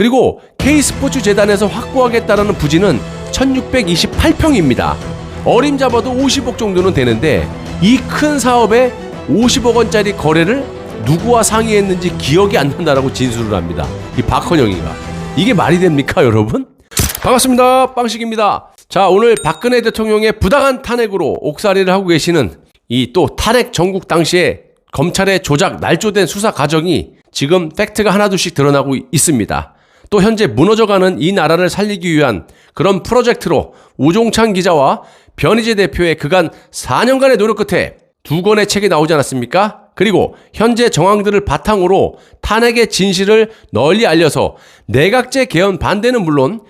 그리고 K스포츠 재단에서 확보하겠다라는 부지는 1628평입니다. 어림잡아도 50억 정도는 되는데 이 큰 사업에 50억 원짜리 거래를 누구와 상의했는지 기억이 안 난다라고 진술을 합니다. 이 박헌영이가. 이게 말이 됩니까, 여러분? 반갑습니다. 빵식입니다. 자, 오늘 박근혜 대통령의 부당한 탄핵으로 옥살이를 하고 계시는 이 또 탄핵 전국 당시에 검찰의 조작 날조된 수사 과정이 지금 팩트가 하나둘씩 드러나고 있습니다. 또 현재 무너져가는 이 나라를 살리기 위한 그런 프로젝트로 우종찬 기자와 변희재 대표의 그간 4년간의 노력 끝에 2권의 책이 나오지 않았습니까? 그리고 현재 정황들을 바탕으로 탄핵의 진실을 널리 알려서 내각제 개헌 반대는 물론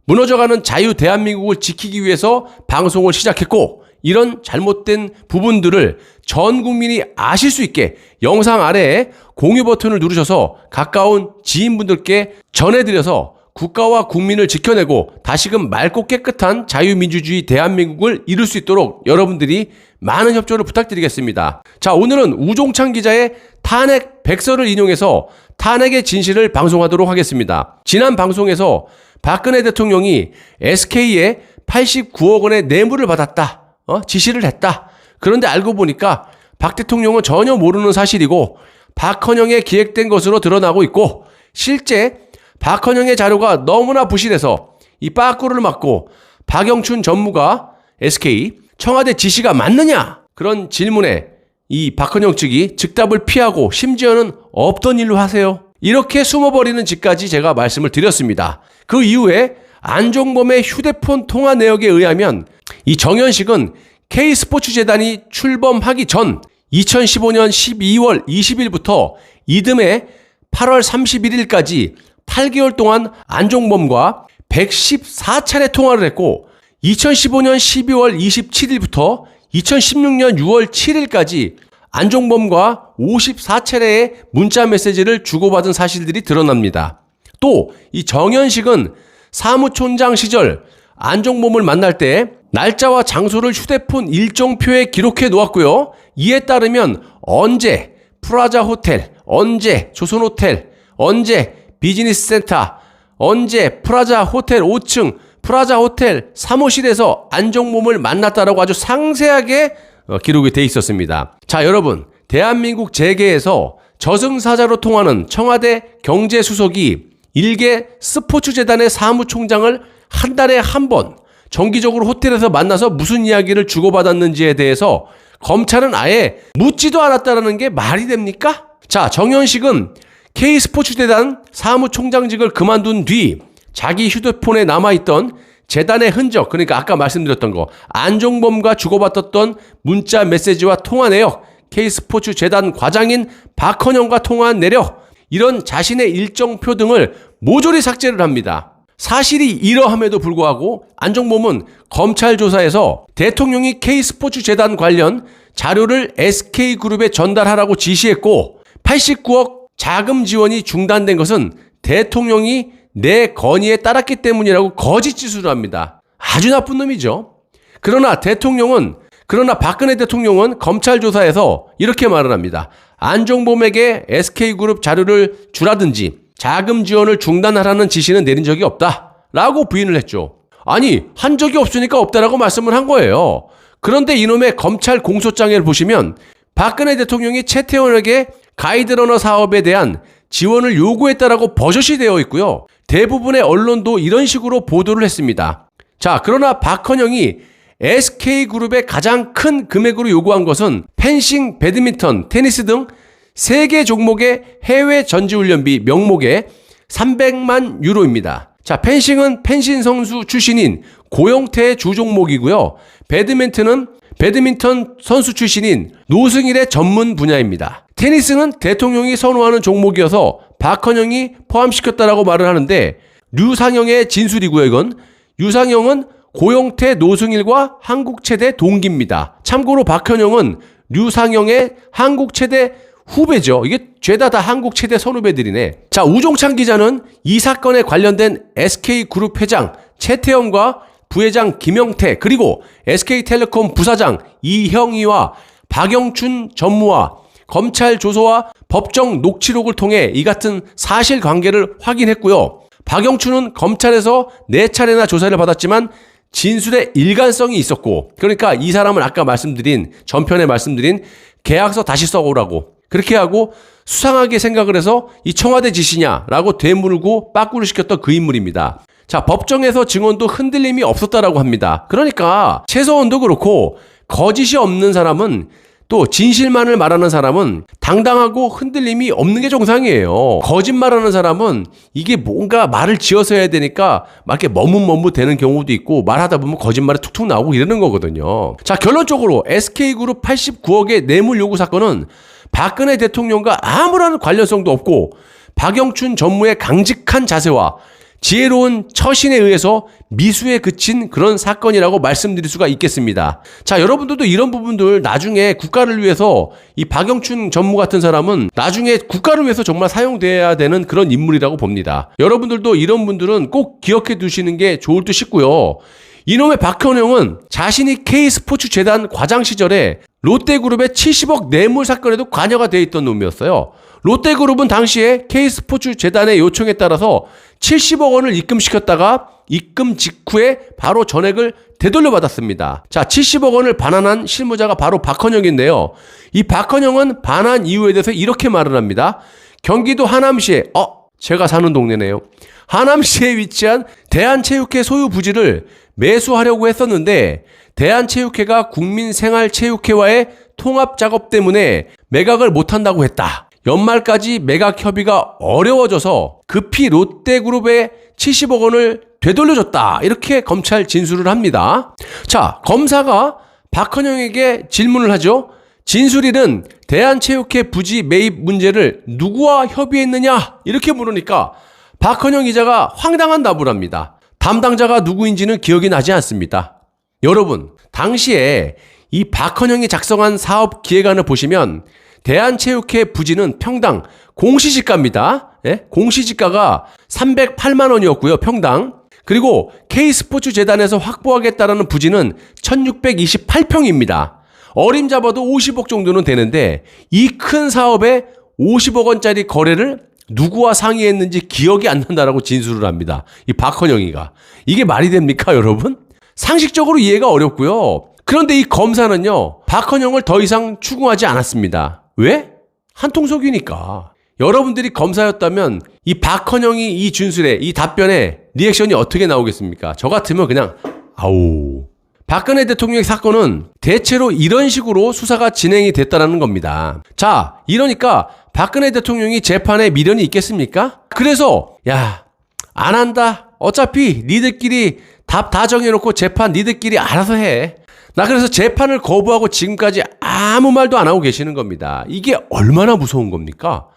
무너져가는 자유 대한민국을 지키기 위해서 방송을 시작했고, 이런 잘못된 부분들을 전 국민이 아실 수 있게 영상 아래에 공유 버튼을 누르셔서 가까운 지인분들께 전해드려서 국가와 국민을 지켜내고 다시금 맑고 깨끗한 자유민주주의 대한민국을 이룰 수 있도록 여러분들이 많은 협조를 부탁드리겠습니다. 자, 오늘은 우종찬 기자의 탄핵 백서를 인용해서 탄핵의 진실을 방송하도록 하겠습니다. 지난 방송에서 박근혜 대통령이 SK에 89억 원의 뇌물을 받았다. 지시를 했다. 그런데 알고 보니까 박 대통령은 전혀 모르는 사실이고 박헌영에 기획된 것으로 드러나고 있고, 실제 박헌영의 자료가 너무나 부실해서 이 빠꾸를 맞고 박영춘 전무가 SK 청와대 지시가 맞느냐? 그런 질문에 이 박헌영 측이 즉답을 피하고 심지어는 없던 일로 하세요. 이렇게 숨어버리는 짓까지 제가 말씀을 드렸습니다. 그 이후에 안종범의 휴대폰 통화 내역에 의하면 이 정현식은 K스포츠재단이 출범하기 전 2015년 12월 20일부터 이듬해 8월 31일까지 8개월 동안 안종범과 114차례 통화를 했고, 2015년 12월 27일부터 2016년 6월 7일까지 안종범과 54차례의 문자 메시지를 주고받은 사실들이 드러납니다. 또 이 정현식은 사무총장 시절 안종범을 만날 때 날짜와 장소를 휴대폰 일정표에 기록해 놓았고요. 이에 따르면 언제 프라자 호텔, 언제 조선호텔, 언제 비즈니스 센터, 언제 프라자 호텔 5층, 프라자 호텔 사무실에서 안종범을 만났다라고 아주 상세하게 기록이 돼 있었습니다. 자, 여러분, 대한민국 재계에서 저승사자로 통하는 청와대 경제수석이 일개 스포츠재단의 사무총장을 한 달에 한 번 정기적으로 호텔에서 만나서 무슨 이야기를 주고받았는지에 대해서 검찰은 아예 묻지도 않았다는 게 말이 됩니까? 자, 정현식은 K스포츠재단 사무총장직을 그만둔 뒤 자기 휴대폰에 남아있던 재단의 흔적, 그러니까 아까 말씀드렸던 거, 안종범과 주고받았던 문자 메시지와 통화 내역, K스포츠재단 과장인 박헌영과 통화한 내력, 이런 자신의 일정표 등을 모조리 삭제를 합니다. 사실이 이러함에도 불구하고 안종범은 검찰 조사에서 대통령이 K스포츠재단 관련 자료를 SK그룹에 전달하라고 지시했고, 89억 자금 지원이 중단된 것은 대통령이 내 건의에 따랐기 때문이라고 거짓 지수를 합니다. 아주 나쁜 놈이죠. 그러나 박근혜 대통령은 검찰 조사에서 이렇게 말을 합니다. 안종범에게 SK그룹 자료를 주라든지 자금 지원을 중단하라는 지시는 내린 적이 없다 라고 부인을 했죠. 아니, 한 적이 없으니까 없다라고 말씀을 한 거예요. 그런데 이놈의 검찰 공소장을 보시면 박근혜 대통령이 최태원에게 가이드러너 사업에 대한 지원을 요구했다라고 버젓이 되어 있고요. 대부분의 언론도 이런 식으로 보도를 했습니다. 자, 그러나 박헌영이 SK그룹의 가장 큰 금액으로 요구한 것은 펜싱, 배드민턴, 테니스 등 3개 종목의 해외 전지훈련비 명목에 300만 유로입니다. 자, 펜싱은 펜싱 선수 출신인 고영태의 주종목이고요. 배드민턴은 배드민턴 선수 출신인 노승일의 전문 분야입니다. 테니스는 대통령이 선호하는 종목이어서 박헌영이 포함시켰다라고 말을 하는데, 류상영의 진술이고요. 이건 류상영은 고영태, 노승일과 한국체대 동기입니다. 참고로 박헌영은 류상영의 한국체대 후배죠. 이게 죄다 다 한국체대 선후배들이네. 자, 우종찬 기자는 이 사건에 관련된 SK그룹 회장 최태원과 부회장 김영태, 그리고 SK텔레콤 부사장 이형희와 박영춘 전무와 검찰 조서와 법정 녹취록을 통해 이 같은 사실관계를 확인했고요. 박영춘은 검찰에서 4차례나 조사를 받았지만 진술에 일관성이 있었고, 그러니까 이 사람은 아까 전편에 말씀드린 계약서 다시 써오라고 그렇게 하고 수상하게 생각을 해서 이 청와대 지시냐라고 되물고 빠꾸를 시켰던 그 인물입니다. 자, 법정에서 증언도 흔들림이 없었다라고 합니다. 그러니까 최서원도 그렇고 거짓이 없는 사람은, 또 진실만을 말하는 사람은 당당하고 흔들림이 없는 게 정상이에요. 거짓말하는 사람은 이게 뭔가 말을 지어서 해야 되니까 막 이렇게 머뭇머뭇되는 경우도 있고, 말하다 보면 거짓말이 툭툭 나오고 이러는 거거든요. 자, 결론적으로 SK그룹 89억의 뇌물 요구 사건은 박근혜 대통령과 아무런 관련성도 없고 박영춘 전무의 강직한 자세와 지혜로운 처신에 의해서 미수에 그친 그런 사건이라고 말씀드릴 수가 있겠습니다. 자, 여러분들도 이런 부분들 나중에 국가를 위해서, 이 박영춘 전무 같은 사람은 나중에 국가를 위해서 정말 사용돼야 되는 그런 인물이라고 봅니다. 여러분들도 이런 분들은 꼭 기억해 두시는 게 좋을 듯 싶고요. 이놈의 박헌영은 자신이 K스포츠재단 과장 시절에 롯데그룹의 70억 뇌물 사건에도 관여가 돼 있던 놈이었어요. 롯데그룹은 당시에 K스포츠재단의 요청에 따라서 70억 원을 입금시켰다가 입금 직후에 바로 전액을 되돌려받았습니다. 자, 70억 원을 반환한 실무자가 바로 박헌영인데요. 이 박헌영은 반환 이유에 대해서 이렇게 말을 합니다. 경기도 하남시에, 제가 사는 동네네요. 하남시에 위치한 대한체육회 소유 부지를 매수하려고 했었는데 대한체육회가 국민생활체육회와의 통합 작업 때문에 매각을 못한다고 했다. 연말까지 매각 협의가 어려워져서 급히 롯데그룹에 70억 원을 되돌려줬다. 이렇게 검찰 진술을 합니다. 자, 검사가 박헌영에게 질문을 하죠. 진술인은 대한체육회 부지 매입 문제를 누구와 협의했느냐? 이렇게 물으니까 박헌영 기자가 황당한 답을 합니다. 담당자가 누구인지는 기억이 나지 않습니다. 여러분, 당시에 이 박헌영이 작성한 사업 기획안을 보시면 대한체육회 부지는 평당 공시지가입니다. 예? 공시지가가 308만 원이었고요. 평당. 그리고 K스포츠재단에서 확보하겠다라는 부지는 1628평입니다. 어림잡아도 50억 정도는 되는데 이 큰 사업에 50억 원짜리 거래를 누구와 상의했는지 기억이 안 난다라고 진술을 합니다. 이 박헌영이가. 이게 말이 됩니까, 여러분? 상식적으로 이해가 어렵고요. 그런데 이 검사는요, 박헌영을 더 이상 추궁하지 않았습니다. 왜? 한통속이니까. 여러분들이 검사였다면 이 박헌영이 이 진술에, 이 답변에 리액션이 어떻게 나오겠습니까? 저 같으면 그냥 아우. 박근혜 대통령의 사건은 대체로 이런 식으로 수사가 진행이 됐다는 겁니다. 자, 이러니까 박근혜 대통령이 재판에 미련이 있겠습니까? 그래서 안 한다. 어차피 니들끼리 답 다 정해놓고 재판 니들끼리 알아서 해. 나 그래서 재판을 거부하고 지금까지 아무 말도 안 하고 계시는 겁니다. 이게 얼마나 무서운 겁니까?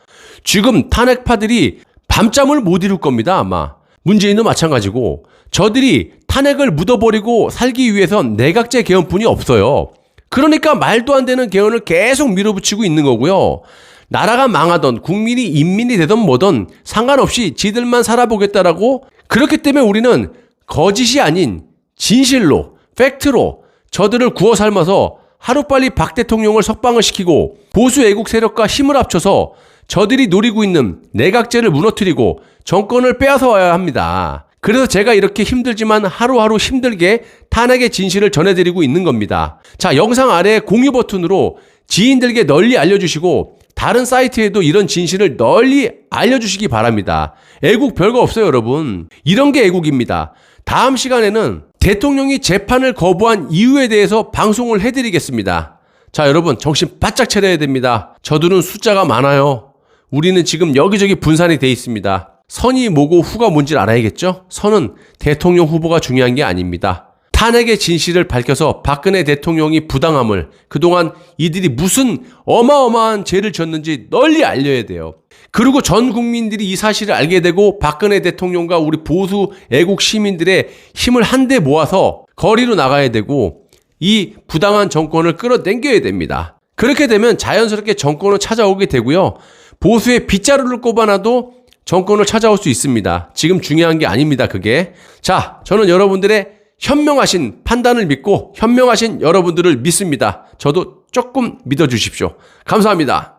지금 탄핵파들이 밤잠을 못 이룰 겁니다, 아마. 문재인도 마찬가지고. 저들이 탄핵을 묻어버리고 살기 위해선 내각제 개헌뿐이 없어요. 그러니까 말도 안 되는 개헌을 계속 밀어붙이고 있는 거고요. 나라가 망하던 국민이 인민이 되던 뭐던 상관없이 지들만 살아보겠다라고. 그렇기 때문에 우리는 거짓이 아닌 진실로, 팩트로 저들을 구워 삶아서 하루빨리 박 대통령을 석방을 시키고 보수 애국 세력과 힘을 합쳐서 저들이 노리고 있는 내각제를 무너뜨리고 정권을 빼앗아 와야 합니다. 그래서 제가 이렇게 힘들지만 하루하루 힘들게 탄핵의 진실을 전해드리고 있는 겁니다. 자, 영상 아래 공유 버튼으로 지인들에게 널리 알려주시고 다른 사이트에도 이런 진실을 널리 알려주시기 바랍니다. 애국 별거 없어요, 여러분. 이런 게 애국입니다. 다음 시간에는 대통령이 재판을 거부한 이유에 대해서 방송을 해드리겠습니다. 자, 여러분 정신 바짝 차려야 됩니다. 저들은 숫자가 많아요. 우리는 지금 여기저기 분산이 돼 있습니다. 선이 뭐고 후가 뭔지 알아야겠죠? 선은 대통령 후보가 중요한 게 아닙니다. 탄핵의 진실을 밝혀서 박근혜 대통령이 부당함을, 그동안 이들이 무슨 어마어마한 죄를 졌는지 널리 알려야 돼요. 그리고 전 국민들이 이 사실을 알게 되고 박근혜 대통령과 우리 보수 애국 시민들의 힘을 한데 모아서 거리로 나가야 되고 이 부당한 정권을 끌어당겨야 됩니다. 그렇게 되면 자연스럽게 정권은 찾아오게 되고요. 보수의 빗자루를 꼽아놔도 정권을 찾아올 수 있습니다. 지금 중요한 게 아닙니다, 그게. 자, 저는 여러분들의 현명하신 판단을 믿고 현명하신 여러분들을 믿습니다. 저도 조금 믿어주십시오. 감사합니다.